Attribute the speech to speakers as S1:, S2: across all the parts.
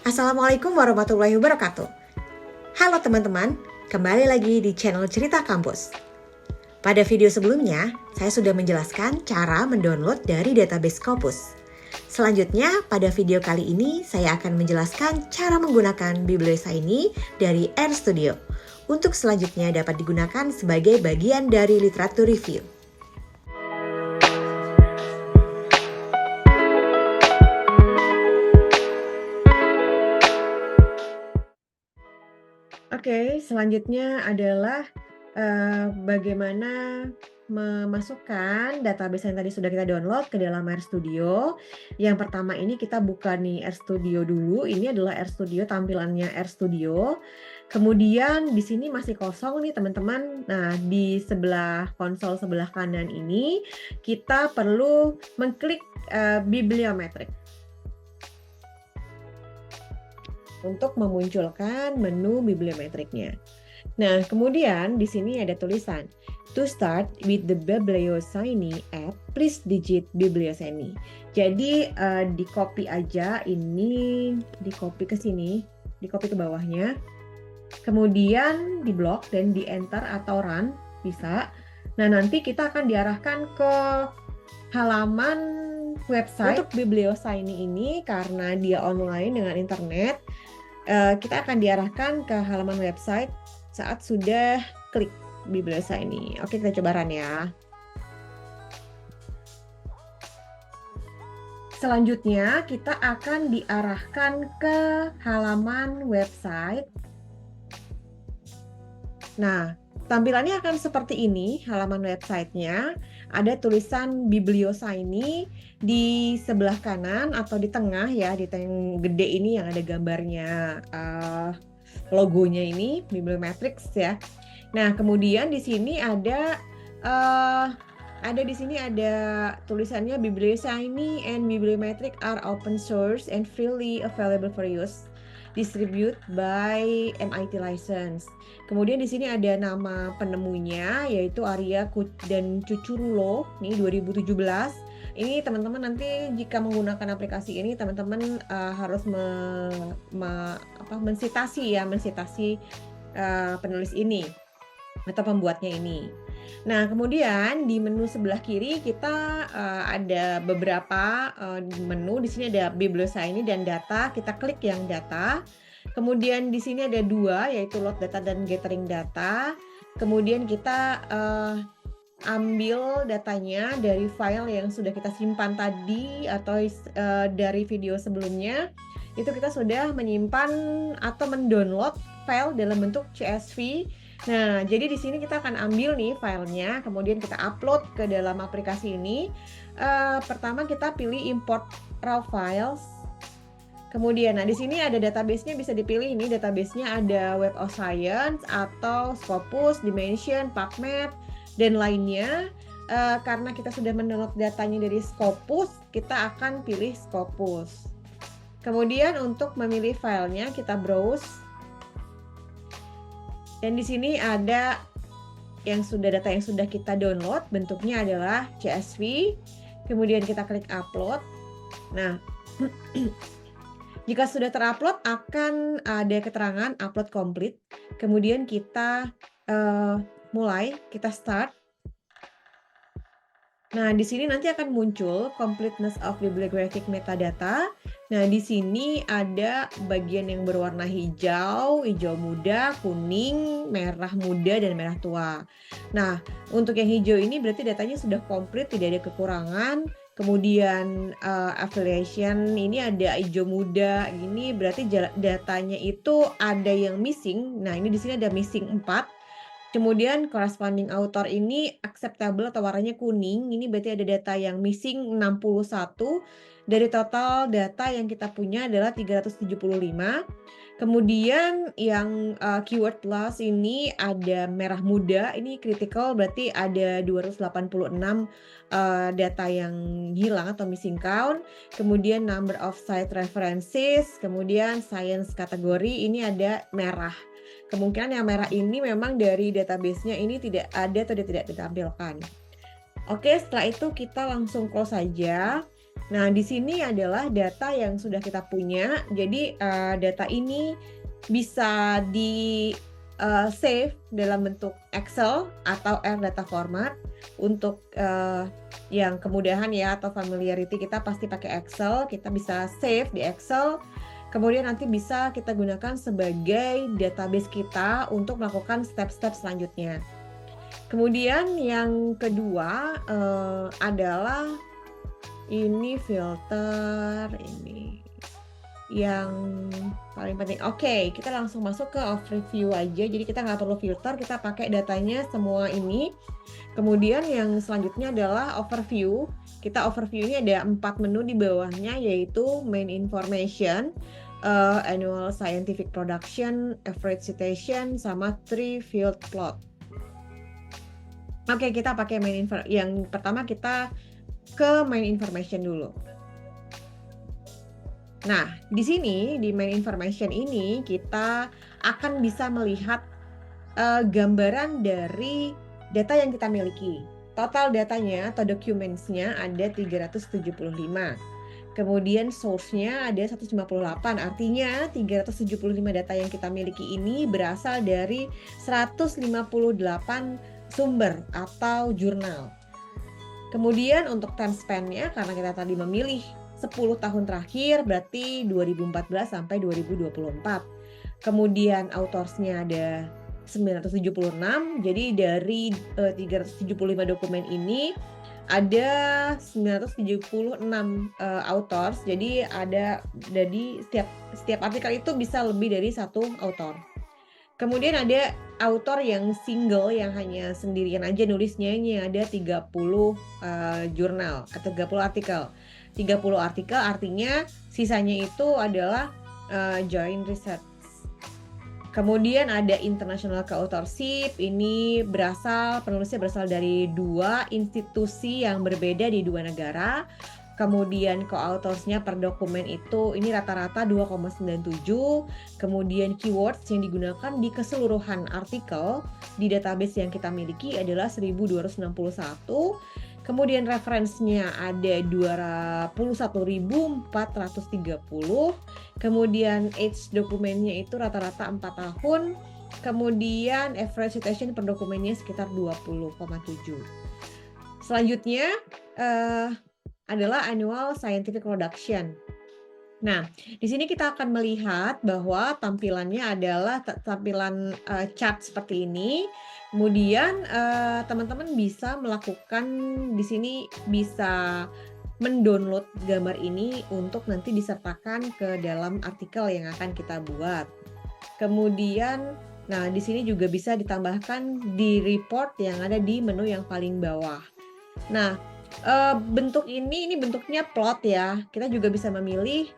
S1: Assalamualaikum warahmatullahi wabarakatuh. Halo teman-teman, kembali lagi di channel Cerita Kampus. Pada video sebelumnya, saya sudah menjelaskan cara mendownload dari database Scopus. Selanjutnya, pada video kali ini saya akan menjelaskan cara menggunakan Bibliosa ini dari RStudio untuk selanjutnya dapat digunakan sebagai bagian dari literatur review. Oke, selanjutnya adalah bagaimana memasukkan database yang tadi sudah kita download ke dalam RStudio. Yang pertama ini kita buka nih RStudio dulu. Ini adalah RStudio, tampilannya RStudio. Kemudian di sini masih kosong nih teman-teman. Nah, di sebelah konsol sebelah kanan ini kita perlu mengklik bibliometrik untuk memunculkan menu bibliometriknya. Nah, kemudian di sini ada tulisan to start with the Bibliosini app, please digit Bibliosini. Jadi di copy aja ini, di copy ke sini, di copy ke bawahnya. Kemudian di blok dan di enter atau run bisa. Nah, nanti kita akan diarahkan ke halaman website untuk Bibliosini ini karena dia online dengan internet. Kita akan diarahkan ke halaman website saat sudah klik Bibliosa ini. Oke, kita coba run ya. Selanjutnya, kita akan diarahkan ke halaman website. Nah, tampilannya akan seperti ini, halaman websitenya. Ada tulisan Bibliosa ini di sebelah kanan atau di tengah ya, di yang gede ini yang ada gambarnya logonya ini, Bibliometrics ya. Nah, kemudian di sini ada tulisannya Bibliosini and Bibliometric are open source and freely available for use. Distribute by MIT license. Kemudian di sini ada nama penemunya yaitu Arya dan Cucurulo nih 2017. Ini teman-teman nanti jika menggunakan aplikasi ini teman-teman harus mensitasi penulis ini atau pembuatnya ini. Nah, kemudian di menu sebelah kiri kita ada beberapa menu. Di sini ada Bibliosa ini dan data. Kita klik yang data. Kemudian di sini ada dua, yaitu load data dan gathering data. Kemudian kita ambil datanya dari file yang sudah kita simpan tadi atau dari video sebelumnya. Itu kita sudah menyimpan atau mendownload file dalam bentuk CSV. Nah, jadi di sini kita akan ambil nih filenya, kemudian kita upload ke dalam aplikasi ini. Pertama kita pilih import raw files. Kemudian, nah di sini ada database-nya bisa dipilih. Ini database-nya ada Web of Science atau Scopus, Dimension, PubMed dan lainnya. Karena kita sudah mendownload datanya dari Scopus, kita akan pilih Scopus. Kemudian untuk memilih filenya kita browse. Dan di sini ada data yang sudah kita download, bentuknya adalah CSV. Kemudian kita klik upload. Nah, jika sudah terupload akan ada keterangan upload complete. Kemudian kita kita start. Nah, di sini nanti akan muncul completeness of bibliographic metadata. Nah, di sini ada bagian yang berwarna hijau, hijau muda, kuning, merah muda, dan merah tua. Nah, untuk yang hijau ini berarti datanya sudah komplit, tidak ada kekurangan. Kemudian affiliation ini ada hijau muda, ini berarti datanya itu ada yang missing. Nah, ini di sini ada missing 4. Kemudian corresponding author ini acceptable atau warnanya kuning. Ini berarti ada data yang missing 61. Dari total data yang kita punya adalah 375. Kemudian yang keyword plus ini ada merah muda. Ini critical berarti ada 286 data yang hilang atau missing count. Kemudian number of site references. Kemudian science kategori ini ada merah. Kemungkinan yang merah ini memang dari database-nya ini tidak ada atau tidak ditampilkan. Oke, setelah itu kita langsung close saja. Nah, di sini adalah data yang sudah kita punya. Jadi, data ini bisa save dalam bentuk Excel atau R data format. Untuk, yang kemudahan ya atau familiarity kita pasti pakai Excel, kita bisa save di Excel, kemudian nanti bisa kita gunakan sebagai database kita untuk melakukan step-step selanjutnya. Kemudian yang kedua, adalah ini filter, ini yang paling penting. Oke, kita langsung masuk ke overview aja. Jadi kita nggak perlu filter, kita pakai datanya semua ini. Kemudian yang selanjutnya adalah overview. Kita overview ini ada 4 menu di bawahnya, yaitu main information, annual scientific production, average citation, sama 3 field plot. Oke, kita pakai yang pertama kita ke main information dulu. Nah, di sini di main information ini kita akan bisa melihat gambaran dari data yang kita miliki. Total datanya atau documents-nya ada 375. Kemudian source-nya ada 158. Artinya 375 data yang kita miliki ini berasal dari 158 sumber atau jurnal. Kemudian untuk time span-nya, karena kita tadi memilih 10 tahun terakhir, berarti 2014 sampai 2024. Kemudian authors-nya ada 976, jadi dari 375 dokumen ini ada 976 authors, jadi setiap artikel itu bisa lebih dari satu author. Kemudian ada author yang single, yang hanya sendirian aja nulisnya, ini ada 30 jurnal atau 30 artikel. 30 artikel artinya sisanya itu adalah joint research. Kemudian ada international co-authorship, ini penulisnya berasal dari 2 institusi yang berbeda di 2 negara. Kemudian co-autorsnya per dokumen itu ini rata-rata 2,97. Kemudian keywords yang digunakan di keseluruhan artikel di database yang kita miliki adalah 1261. Kemudian referensinya ada 21.430. Kemudian age dokumennya itu rata-rata 4 tahun. Kemudian average citation per dokumennya sekitar 20,7. Selanjutnya adalah annual scientific production. Nah, di sini kita akan melihat bahwa tampilannya adalah tampilan chart seperti ini. Kemudian teman-teman bisa melakukan di sini, bisa mendownload gambar ini untuk nanti disertakan ke dalam artikel yang akan kita buat. Kemudian, nah di sini juga bisa ditambahkan di report yang ada di menu yang paling bawah. Nah, bentuk ini bentuknya plot ya. Kita juga bisa memilih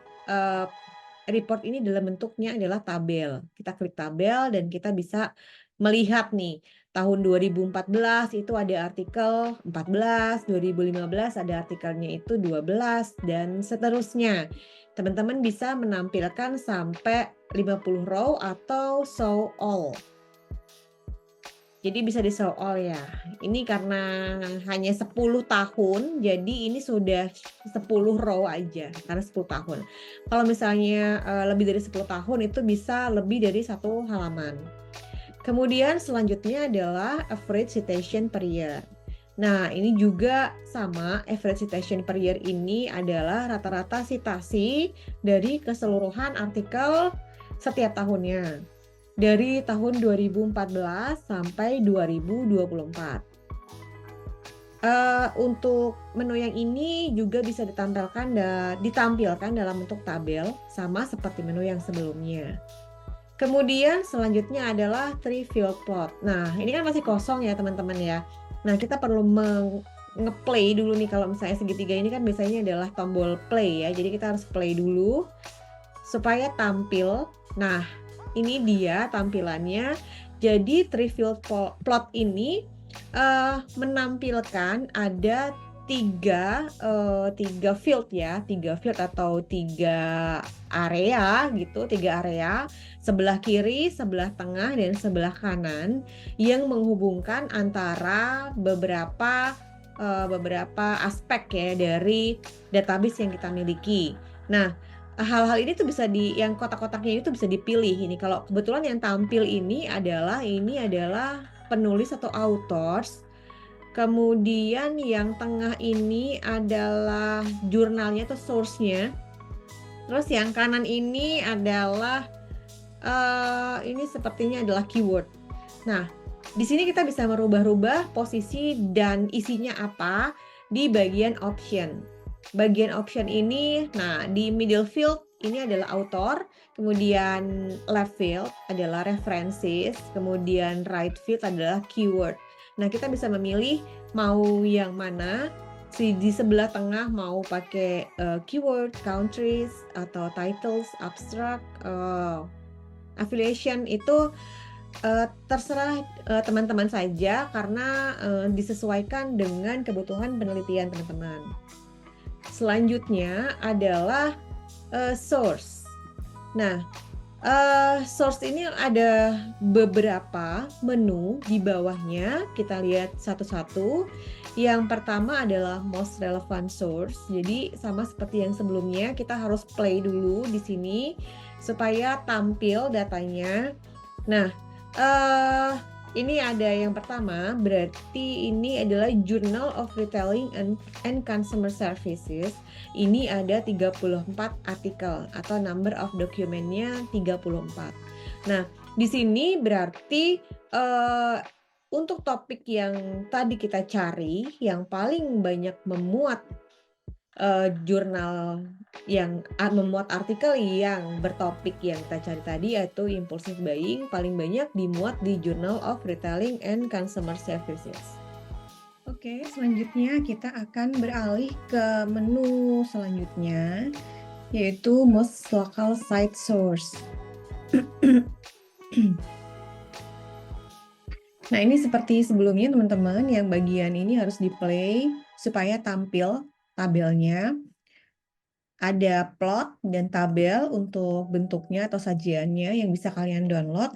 S1: report ini dalam bentuknya adalah tabel. Kita klik tabel dan kita bisa melihat nih, tahun 2014 itu ada artikel 14, 2015 ada artikelnya itu 12, dan seterusnya. Teman-teman bisa menampilkan sampai 50 row atau show all. Jadi bisa di show all ya. Ini karena hanya 10 tahun, jadi ini sudah 10 row aja, karena 10 tahun. Kalau misalnya lebih dari 10 tahun itu bisa lebih dari 1 halaman. Kemudian selanjutnya adalah average citation per year. Nah, ini juga sama, average citation per year ini adalah rata-rata citasi dari keseluruhan artikel setiap tahunnya. Dari tahun 2014 sampai 2024. Untuk menu yang ini juga bisa ditampilkan dalam bentuk tabel, sama seperti menu yang sebelumnya. Kemudian selanjutnya adalah 3 field plot. Nah, ini kan masih kosong ya teman-teman ya. Nah, kita perlu nge-play dulu nih. Kalau misalnya segitiga ini kan biasanya adalah tombol play ya. Jadi kita harus play dulu supaya tampil. Nah, ini dia tampilannya. Jadi 3 field plot ini menampilkan ada 3 field ya, 3 field atau 3 area gitu, 3 area, sebelah kiri, sebelah tengah, dan sebelah kanan, yang menghubungkan antara beberapa beberapa aspek ya dari database yang kita miliki. Nah, hal-hal ini tuh bisa yang kotak-kotaknya itu bisa dipilih ini. Kalau kebetulan yang tampil ini adalah penulis atau authors. Kemudian yang tengah ini adalah jurnalnya atau source-nya. Terus yang kanan ini adalah ini sepertinya adalah keyword. Nah, di sini kita bisa merubah-rubah posisi dan isinya apa di bagian option. Bagian option ini, nah di middle field ini adalah author, kemudian left field adalah references, kemudian right field adalah keyword. Nah, kita bisa memilih mau yang mana. Di sebelah tengah mau pakai keyword, countries, atau titles, abstract, affiliation itu terserah teman-teman saja karena disesuaikan dengan kebutuhan penelitian teman-teman. Selanjutnya adalah source. Nah, source ini ada beberapa menu di bawahnya. Kita lihat satu-satu. Yang pertama adalah most relevant source. Jadi sama seperti yang sebelumnya, kita harus play dulu di sini supaya tampil datanya. Nah, ini ada yang pertama, berarti ini adalah Journal of Retailing and Consumer Services. Ini ada 34 artikel atau number of document-nya 34. Nah, di sini berarti untuk topik yang tadi kita cari, yang paling banyak memuat jurnal yang memuat artikel yang bertopik yang kita cari tadi, yaitu impulsive buying, paling banyak dimuat di Journal of Retailing and Consumer Services. Oke, selanjutnya kita akan beralih ke menu selanjutnya, yaitu most local site source. Nah, ini seperti sebelumnya teman-teman, yang bagian ini harus di-play supaya tampil tabelnya. Ada plot dan tabel untuk bentuknya atau sajiannya yang bisa kalian download.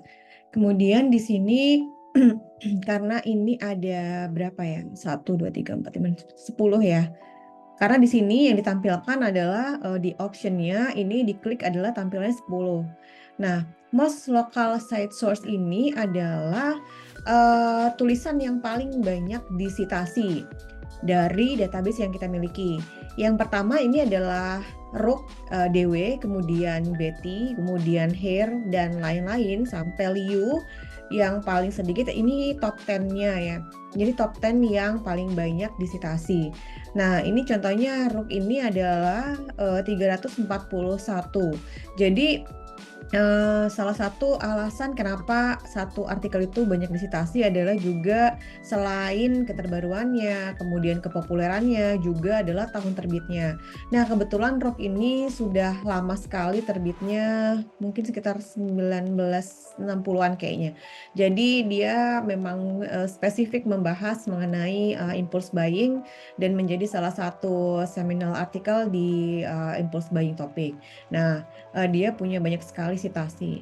S1: Kemudian di sini karena ini ada berapa ya? 1, 2, 3, 4, 5, 10 ya. Karena di sini yang ditampilkan adalah di optionnya ini diklik adalah tampilannya 10. Nah, most local site source ini adalah tulisan yang paling banyak disitasi dari database yang kita miliki. Yang pertama ini adalah Rook, DW, kemudian Betty, kemudian Hair, dan lain-lain sampai Liu yang paling sedikit. Ini top 10-nya ya. Jadi top 10 yang paling banyak disitasi. Nah, ini contohnya Rook ini adalah 341. Jadi salah satu alasan kenapa satu artikel itu banyak disitasi adalah juga selain keterbaruannya, kemudian kepopulerannya, juga adalah tahun terbitnya. Nah, kebetulan Rock ini sudah lama sekali terbitnya, mungkin sekitar 1960-an kayaknya. Jadi dia memang spesifik membahas mengenai impulse buying dan menjadi salah satu seminal artikel di impulse buying topik. Nah, dia punya banyak sekali citasi.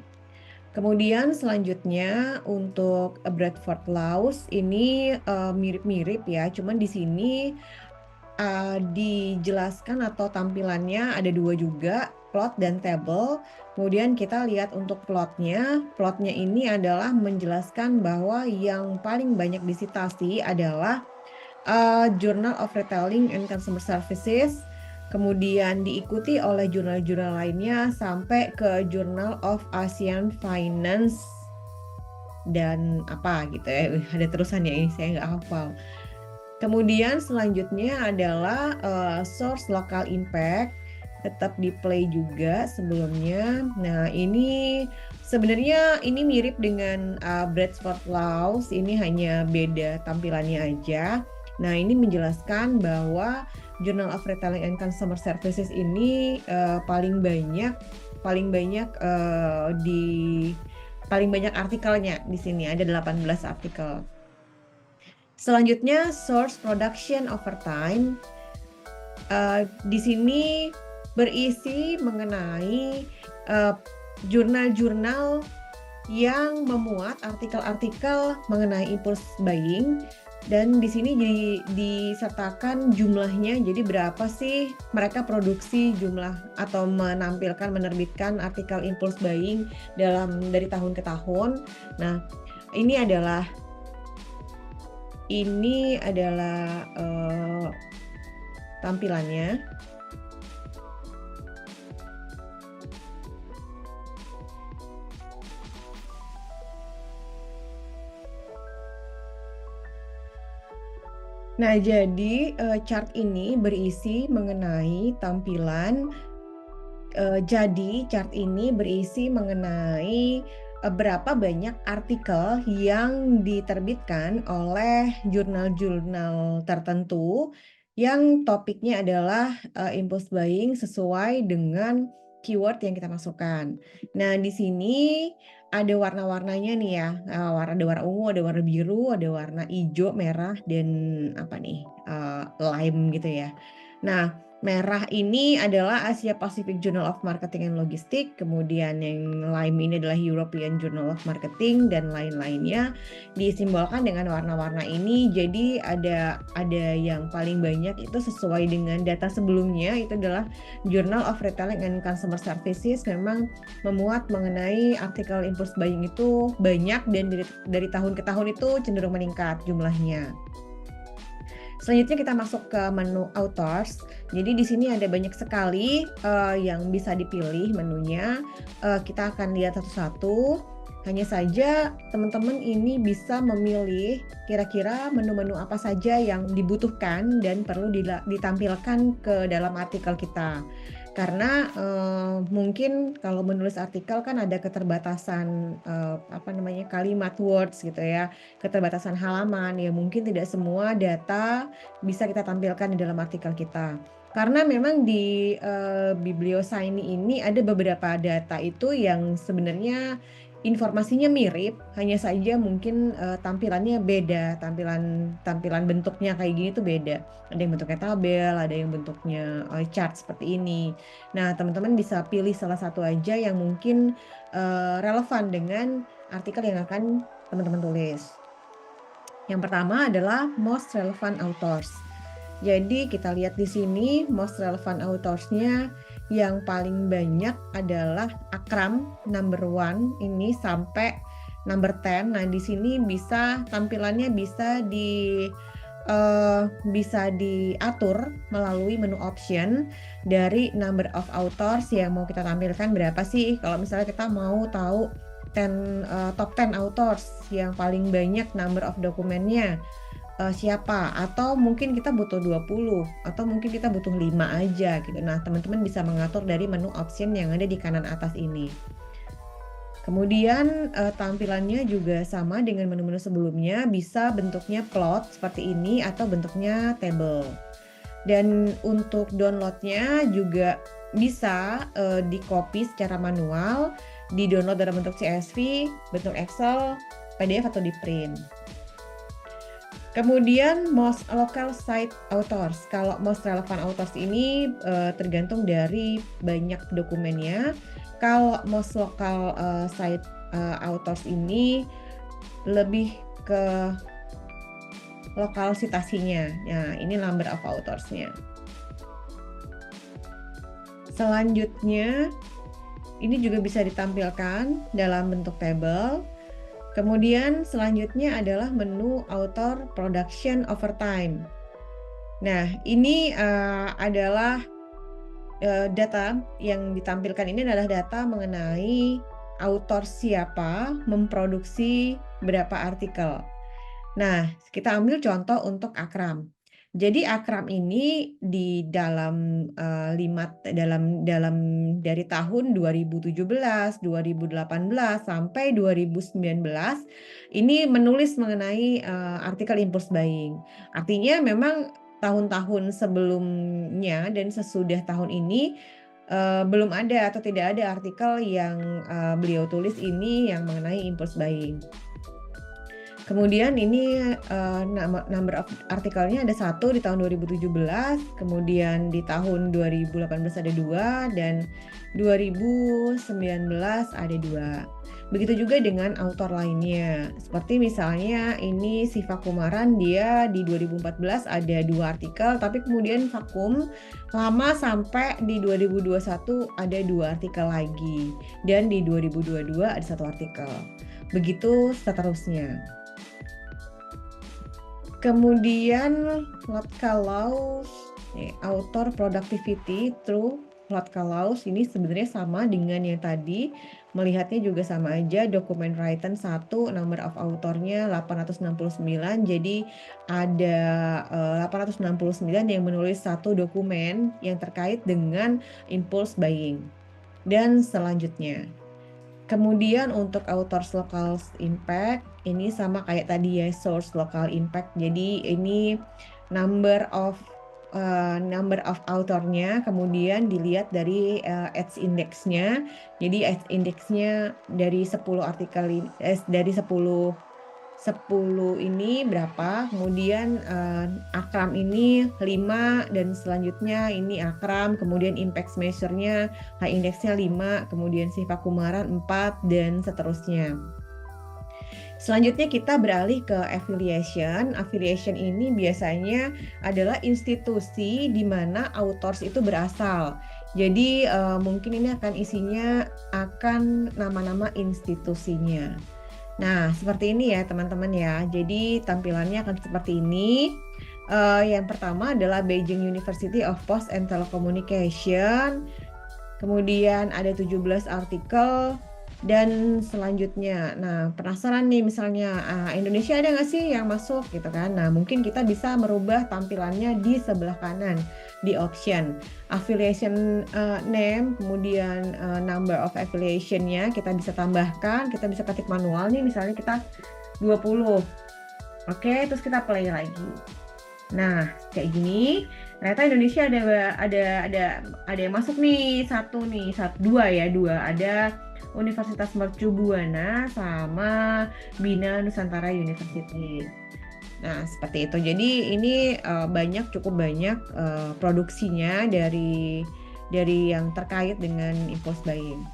S1: Kemudian selanjutnya untuk Bradford Laws ini mirip-mirip ya, cuman di sini dijelaskan atau tampilannya ada dua juga, plot dan table. Kemudian kita lihat untuk plotnya ini adalah menjelaskan bahwa yang paling banyak disitasi adalah Journal of Retailing and Consumer Services, kemudian diikuti oleh jurnal-jurnal lainnya sampai ke Journal of Asian Finance dan apa gitu ya, ada terusannya ini saya nggak hafal. Kemudian selanjutnya adalah source local impact, tetap di play juga sebelumnya. Nah, ini sebenarnya ini mirip dengan Bradford Laws, ini hanya beda tampilannya aja. Nah, ini menjelaskan bahwa Journal of Retailing and Consumer Services ini paling banyak artikelnya di sini, ada 18 artikel. Selanjutnya source production over time. Di sini berisi mengenai jurnal-jurnal yang memuat artikel-artikel mengenai impulse buying Dan di sini disertakan jumlahnya, jadi berapa sih mereka produksi jumlah atau menampilkan, menerbitkan artikel impulse buying dari tahun ke tahun. Nah, ini adalah tampilannya. Nah, jadi chart ini berisi mengenai tampilan. Jadi chart ini berisi mengenai berapa banyak artikel yang diterbitkan oleh jurnal-jurnal tertentu yang topiknya adalah impulse buying sesuai dengan keyword yang kita masukkan. Nah, di sini ada warna-warnanya nih ya. Ada warna ungu, ada warna biru, ada warna hijau, merah, dan lime gitu ya. Nah, merah ini adalah Asia Pacific Journal of Marketing and Logistics, kemudian yang lime ini adalah European Journal of Marketing, dan lain-lainnya disimbolkan dengan warna-warna ini. Jadi ada yang paling banyak itu sesuai dengan data sebelumnya, itu adalah Journal of Retailing and Consumer Services memang memuat mengenai artikel impulse buying itu banyak, dan dari tahun ke tahun itu cenderung meningkat jumlahnya. Selanjutnya kita masuk ke menu authors. Jadi di sini ada banyak sekali yang bisa dipilih menunya. Kita akan lihat satu-satu. Hanya saja teman-teman ini bisa memilih kira-kira menu-menu apa saja yang dibutuhkan dan perlu ditampilkan ke dalam artikel kita. Karena mungkin kalau menulis artikel kan ada keterbatasan kalimat words gitu ya, keterbatasan halaman ya, mungkin tidak semua data bisa kita tampilkan di dalam artikel kita. Karena memang di Biblioscience ini ada beberapa data itu yang sebenarnya informasinya mirip, hanya saja mungkin tampilannya beda, tampilan bentuknya kayak gini tuh beda. Ada yang bentuknya tabel, ada yang bentuknya chart seperti ini. Nah, teman-teman bisa pilih salah satu aja yang mungkin relevan dengan artikel yang akan teman-teman tulis. Yang pertama adalah most relevant authors. Jadi kita lihat di sini most relevant authors-nya yang paling banyak adalah Akram number 1 ini sampai number 10. Nah, di sini tampilannya bisa diatur melalui menu option dari number of authors yang mau kita tampilkan berapa sih. Kalau misalnya kita mau tahu top 10 authors yang paling banyak number of dokumennya siapa, atau mungkin kita butuh 20 atau mungkin kita butuh 5 aja gitu. Nah, teman-teman bisa mengatur dari menu option yang ada di kanan atas ini. Kemudian tampilannya juga sama dengan menu-menu sebelumnya, bisa bentuknya plot seperti ini atau bentuknya table. Dan untuk downloadnya juga bisa di-copy secara manual, di-download dalam bentuk CSV, bentuk Excel, PDF atau di-print. Kemudian most local site authors. Kalau most relevant authors ini tergantung dari banyak dokumennya. Kalau most local site authors ini lebih ke lokal citasinya. Nah, ini number of authors-nya. Selanjutnya, ini juga bisa ditampilkan dalam bentuk table. Kemudian selanjutnya adalah menu author production over time. Nah, ini adalah data yang ditampilkan, ini adalah data mengenai author siapa memproduksi berapa artikel. Nah, kita ambil contoh untuk Akram. Jadi Akram ini di dalam dari tahun 2017, 2018 sampai 2019 ini menulis mengenai artikel impulse buying. Artinya memang tahun-tahun sebelumnya dan sesudah tahun ini belum ada atau tidak ada artikel yang beliau tulis ini yang mengenai impulse buying. Kemudian ini number of artikelnya ada 1 di tahun 2017, kemudian di tahun 2018 ada 2, dan 2019 ada 2. Begitu juga dengan autor lainnya. Seperti misalnya ini Siva Kumaran, dia di 2014 ada 2 artikel, tapi kemudian vakum lama sampai di 2021 ada 2 artikel lagi. Dan di 2022 ada 1 artikel. Begitu seterusnya. Kemudian Latka Laus, author productivity through Latka Laus ini sebenarnya sama dengan yang tadi, melihatnya juga sama aja, dokumen written 1, number of authornya 869, jadi ada 869 yang menulis 1 dokumen yang terkait dengan impulse buying. Dan selanjutnya, kemudian untuk authors local impact ini sama kayak tadi ya, source local impact. Jadi ini number of authornya, kemudian dilihat dari edge indexnya. Jadi edge indexnya dari 10 artikel dari 10 ini berapa, kemudian Akram ini 5, dan selanjutnya ini Akram, kemudian impact measure-nya high index-nya 5, kemudian Siva Kumaran 4, dan seterusnya. Selanjutnya kita beralih ke affiliation. Affiliation ini biasanya adalah institusi di mana authors itu berasal. Jadi mungkin ini akan isinya akan nama-nama institusinya. Nah, seperti ini ya teman-teman ya. Jadi tampilannya akan seperti ini. Yang pertama adalah Beijing University of Post and Telecommunication. Kemudian ada 17 artikel dan selanjutnya. Nah, penasaran nih misalnya Indonesia ada nggak sih yang masuk gitu kan. Nah, mungkin kita bisa merubah tampilannya di sebelah kanan di option affiliation name, kemudian number of affiliation-nya kita bisa tambahkan, kita bisa ketik manual nih, misalnya kita 20. Oke, terus kita play lagi. Nah, kayak gini. Ternyata Indonesia ada yang masuk nih, dua. Ada Universitas Mercu Buana sama Bina Nusantara University. Nah, seperti itu. Jadi ini cukup banyak produksinya dari yang terkait dengan impulse buying.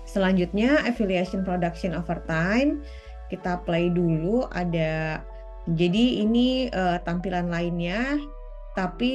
S1: Selanjutnya affiliation production over time. Kita play dulu, jadi ini tampilan lainnya, tapi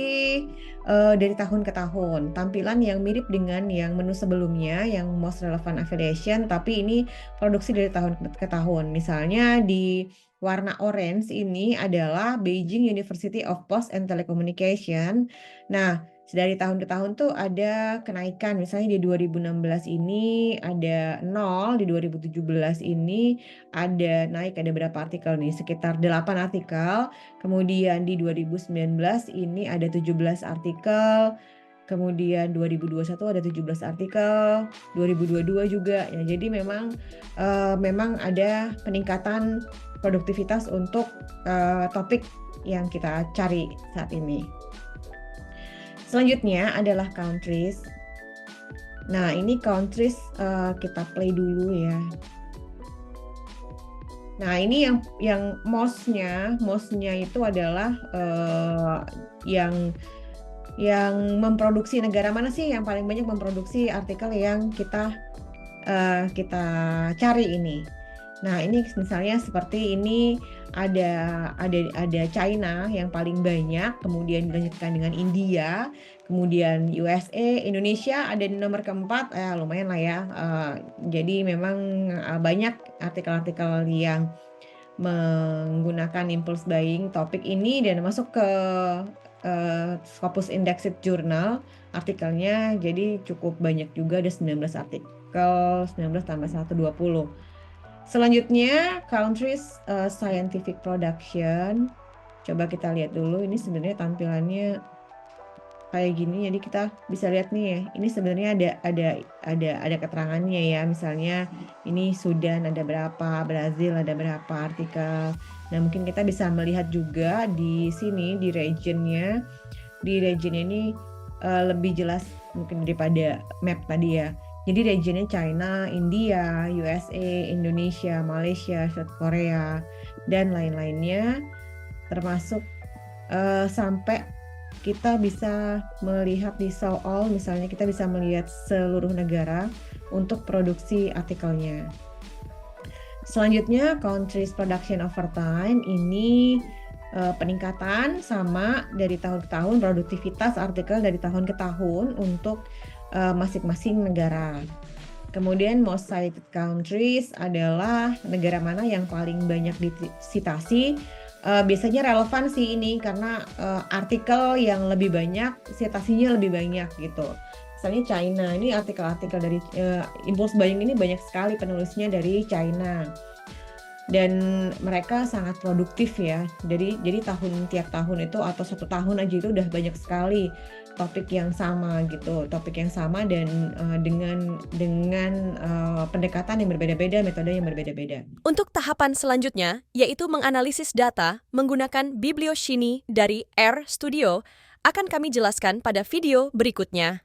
S1: dari tahun ke tahun. Tampilan yang mirip dengan yang menu sebelumnya, yang most relevant affiliation, tapi ini produksi dari tahun ke tahun. Misalnya di warna orange ini adalah Beijing University of Post and Telecommunication. Nah, dari tahun ke tahun tuh ada kenaikan. Misalnya di 2016 ini ada 0, di 2017 ini ada naik, ada berapa artikel nih? Sekitar 8 artikel. Kemudian di 2019 ini ada 17 artikel. Kemudian 2021 ada 17 artikel, 2022 juga. Ya, jadi memang ada peningkatan produktivitas untuk topik yang kita cari saat ini. Selanjutnya adalah countries. Nah, ini countries kita play dulu ya. Nah, ini yang most-nya itu adalah yang memproduksi negara mana sih yang paling banyak memproduksi artikel yang kita cari ini. Nah, ini misalnya seperti ini ada China yang paling banyak, kemudian dilanjutkan dengan India, kemudian USA, Indonesia ada di nomor keempat, lumayan lah ya. Jadi memang banyak artikel-artikel yang menggunakan impulse buying topik ini dan masuk ke Scopus Indexed Journal artikelnya, jadi cukup banyak juga, ada 19 artikel, 19 tambah 1, 20. Selanjutnya countries scientific production. Coba kita lihat dulu, ini sebenarnya tampilannya kayak gini, jadi kita bisa lihat nih ya, ini sebenarnya ada keterangannya ya, misalnya ini Sudan ada berapa, Brazil ada berapa artikel. Nah, mungkin kita bisa melihat juga di sini di regionnya. Di region ini lebih jelas mungkin daripada map tadi ya. Jadi regionnya China, India, USA, Indonesia, Malaysia, South Korea, dan lain-lainnya, termasuk sampai kita bisa melihat di show all, misalnya kita bisa melihat seluruh negara untuk produksi artikelnya. Selanjutnya, countries production over time ini peningkatan sama dari tahun ke tahun, produktivitas artikel dari tahun ke tahun untuk masing-masing negara. Kemudian most cited countries adalah negara mana yang paling banyak disitasi. Biasanya relevan sih ini karena artikel yang lebih banyak, citasinya lebih banyak gitu. Misalnya China, ini artikel-artikel dari Impulse Buying ini banyak sekali penulisnya dari China. Dan mereka sangat produktif ya. Jadi tiap tahun itu atau 1 tahun aja itu udah banyak sekali topik yang sama gitu, dan dengan pendekatan yang berbeda-beda, metode yang berbeda-beda.
S2: Untuk tahapan selanjutnya, yaitu menganalisis data menggunakan Biblioshiny dari R Studio, akan kami jelaskan pada video berikutnya.